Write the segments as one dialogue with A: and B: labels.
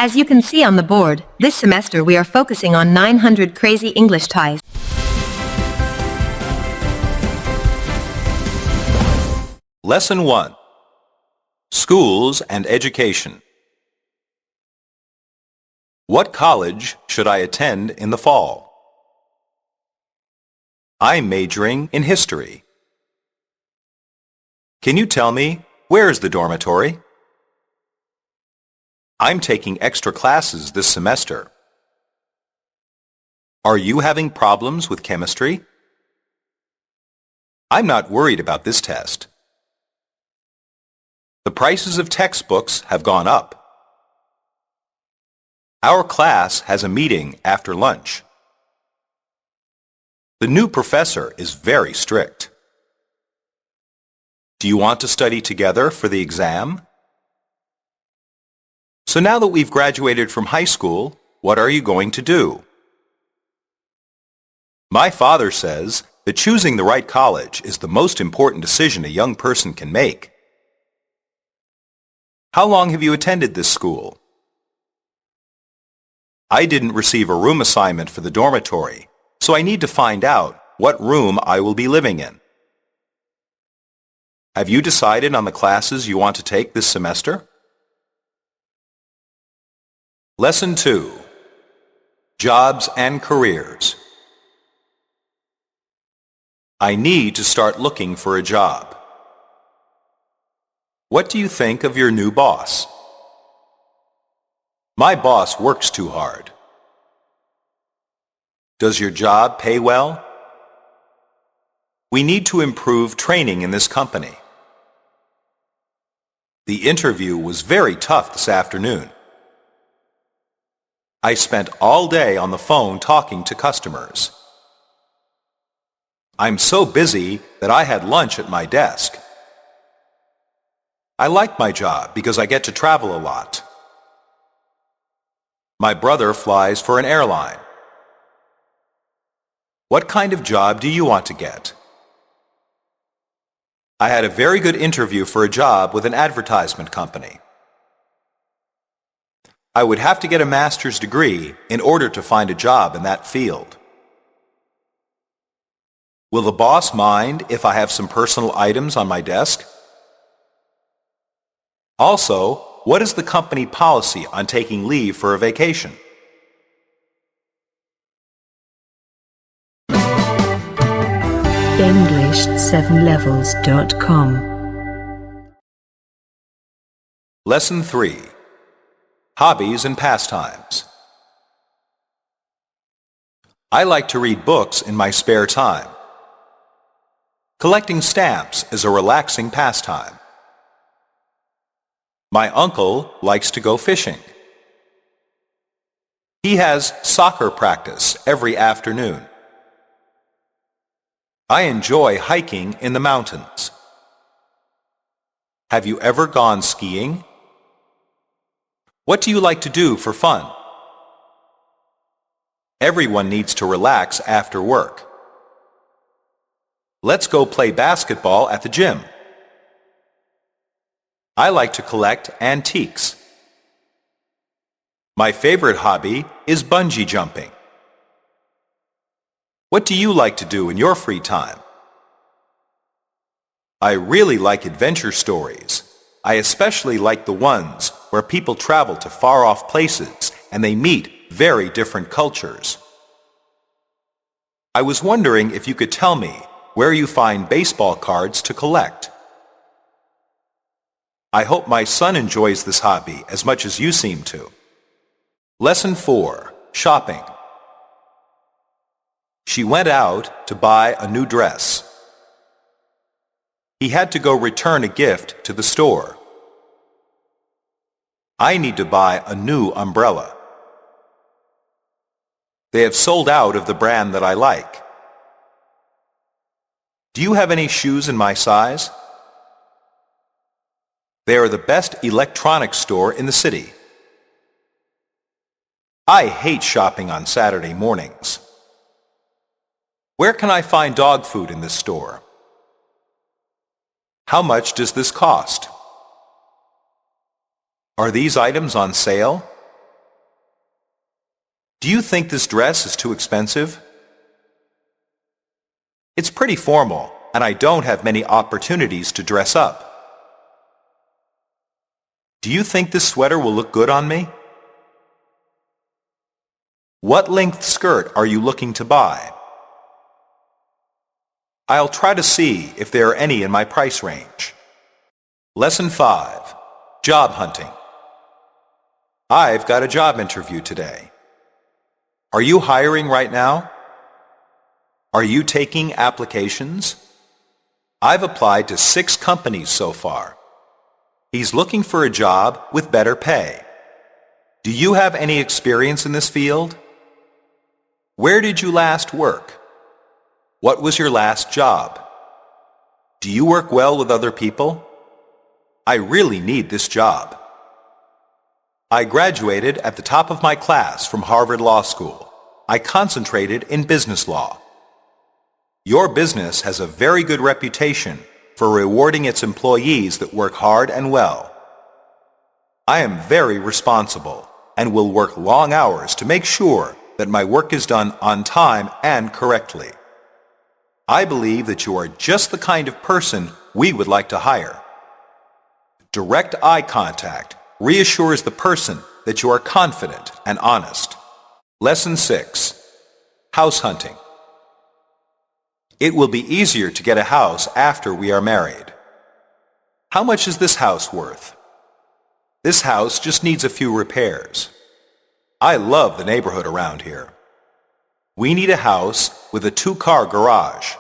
A: As you can see on the board, this semester we are focusing on 900 crazy English ties.
B: Lesson 1. Schools and Education. What college should I attend in the fall? I'm majoring in history. Can you tell me, where is the dormitory? I'm taking extra classes this semester. Are you having problems with chemistry? I'm not worried about this test. The prices of textbooks have gone up. Our class has a meeting after lunch. The new professor is very strict. Do you want to study together for the exam? So now that we've graduated from high school, what are you going to do? My father says that choosing the right college is the most important decision a young person can make. How long have you attended this school? I didn't receive a room assignment for the dormitory, so I need to find out what room I will be living in. Have you decided on the classes you want to take this semester? Lesson 2. Jobs and Careers. I need to start looking for a job. What do you think of your new boss? My boss works too hard. Does your job pay well? We need to improve training in this company. The interview was very tough this afternoon. I spent all day on the phone talking to customers. I'm so busy that I had lunch at my desk. I like my job because I get to travel a lot. My brother flies for an airline. What kind of job do you want to get? I had a very good interview for a job with an advertisement company. I would have to get a master's degree in order to find a job in that field. Will the boss mind if I have some personal items on my desk? Also, what is the company policy on taking leave for a vacation?
C: English7levels.com.
B: Lesson 3. Hobbies and Pastimes. I like to read books in my spare time. Collecting stamps is a relaxing pastime. My uncle likes to go fishing. He has soccer practice every afternoon. I enjoy hiking in the mountains. Have you ever gone skiing? What do you like to do for fun? Everyone needs to relax after work. Let's go play basketball at the gym. I like to collect antiques. My favorite hobby is bungee jumping. What do you like to do in your free time? I really like adventure stories. I especially like the ones where people travel to far-off places and they meet very different cultures. I was wondering if you could tell me where you find baseball cards to collect. I hope my son enjoys this hobby as much as you seem to. Lesson 4. Shopping. She went out to buy a new dress. He had to go return a gift to the store. I need to buy a new umbrella. They have sold out of the brand that I like. Do you have any shoes in my size? They are the best electronics store in the city. I hate shopping on Saturday mornings. Where can I find dog food in this store? How much does this cost? Are these items on sale? Do you think this dress is too expensive? It's pretty formal, and I don't have many opportunities to dress up. Do you think this sweater will look good on me? What length skirt are you looking to buy? I'll try to see if there are any in my price range. Lesson 5. Job hunting. I've got a job interview today. Are you hiring right now? Are you taking applications? I've applied to 6 companies so far. He's looking for a job with better pay. Do you have any experience in this field? Where did you last work? What was your last job? Do you work well with other people? I really need this job. I graduated at the top of my class from Harvard Law School. I concentrated in business law. Your business has a very good reputation for rewarding its employees that work hard and well. I am very responsible and will work long hours to make sure that my work is done on time and correctly. I believe that you are just the kind of person we would like to hire. Direct eye contact reassures the person that you are confident and honest. Lesson 6. House hunting. It will be easier to get a house after we are married. How much is this house worth? This house just needs a few repairs. I love the neighborhood around here. We need a house with a 2-car garage.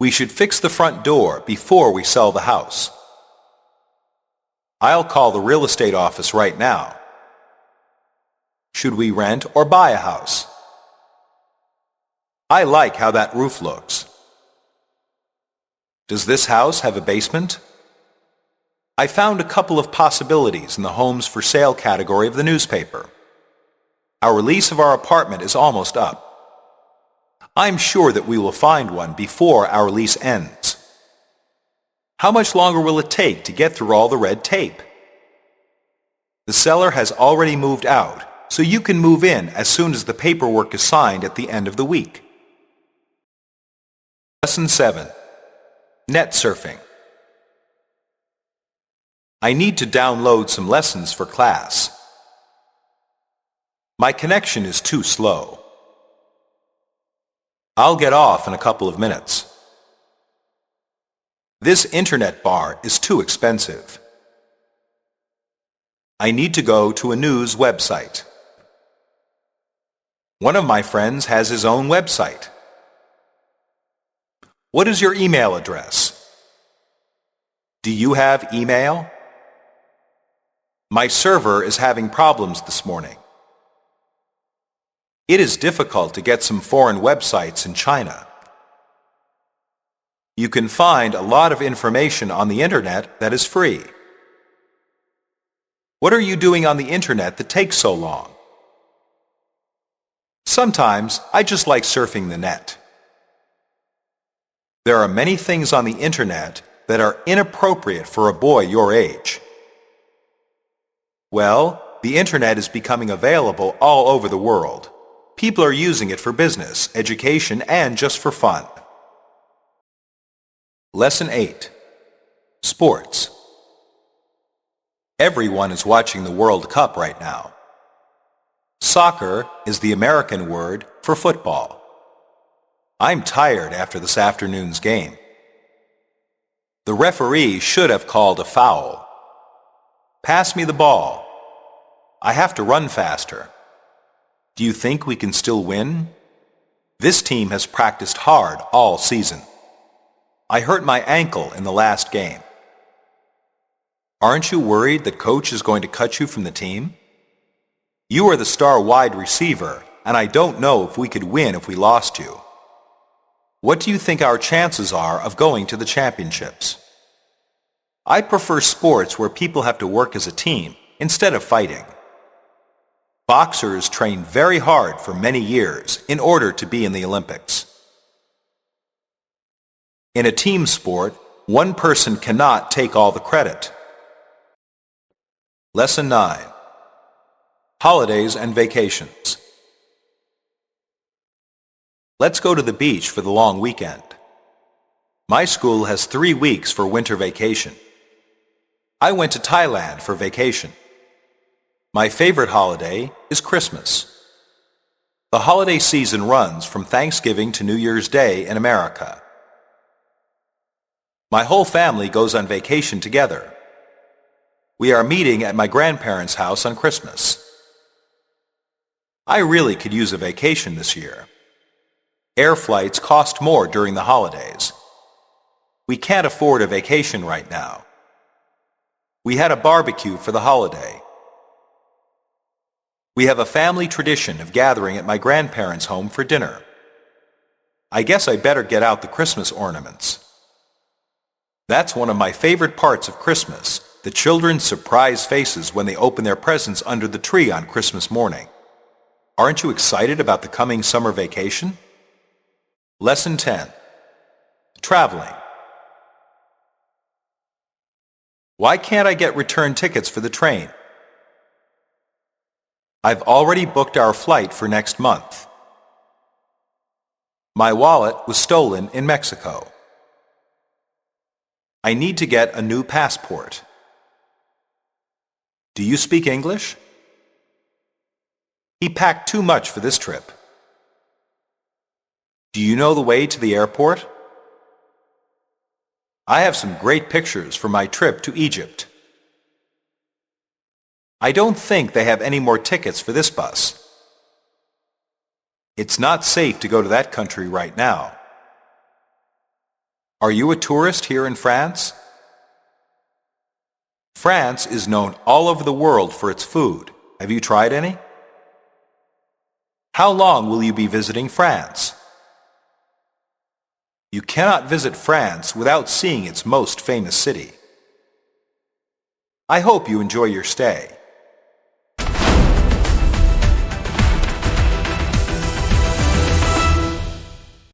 B: We should fix the front door before we sell the house. I'll call the real estate office right now. Should we rent or buy a house? I like how that roof looks. Does this house have a basement? I found a couple of possibilities in the homes for sale category of the newspaper. Our lease of our apartment is almost up. I'm sure that we will find one before our lease ends. How much longer will it take to get through all the red tape? The seller has already moved out, so you can move in as soon as the paperwork is signed at the end of the week. Lesson 7. Net surfing. I need to download some lessons for class. My connection is too slow. I'll get off in a couple of minutes. This internet bar is too expensive. I need to go to a news website. One of my friends has his own website. What is your email address? Do you have email? My server is having problems this morning. It is difficult to get some foreign websites in China. You can find a lot of information on the internet that is free. What are you doing on the internet that takes so long? Sometimes I just like surfing the net. There are many things on the internet that are inappropriate for a boy your age. Well, the internet is becoming available all over the world. People are using it for business, education, and just for fun. Lesson 8. Sports. Everyone is watching the World Cup right now. Soccer is the American word for football. I'm tired after this afternoon's game. The referee should have called a foul. Pass me the ball. I have to run faster. Do you think we can still win? This team has practiced hard all season. I hurt my ankle in the last game. Aren't you worried that coach is going to cut you from the team? You are the star wide receiver, and I don't know if we could win if we lost you. What do you think our chances are of going to the championships? I prefer sports where people have to work as a team instead of fighting. Boxers train very hard for many years in order to be in the Olympics. In a team sport, one person cannot take all the credit. Lesson 9. Holidays and vacations. Let's go to the beach for the long weekend. My school has 3 weeks for winter vacation. I went to Thailand for vacation. My favorite holiday is Christmas. The holiday season runs from Thanksgiving to New Year's Day in America. My whole family goes on vacation together. We are meeting at my grandparents' house on Christmas. I really could use a vacation this year. Air flights cost more during the holidays. We can't afford a vacation right now. We had a barbecue for the holiday. We have a family tradition of gathering at my grandparents' home for dinner. I guess I better get out the Christmas ornaments. That's one of my favorite parts of Christmas, the children's surprised faces when they open their presents under the tree on Christmas morning. Aren't you excited about the coming summer vacation? Lesson 10. Traveling. Why can't I get return tickets for the train? I've already booked our flight for next month. My wallet was stolen in Mexico. I need to get a new passport. Do you speak English? He packed too much for this trip. Do you know the way to the airport? I have some great pictures for my trip to Egypt. I don't think they have any more tickets for this bus. It's not safe to go to that country right now. Are you a tourist here in France? France is known all over the world for its food. Have you tried any? How long will you be visiting France? You cannot visit France without seeing its most famous city. I hope you enjoy your stay.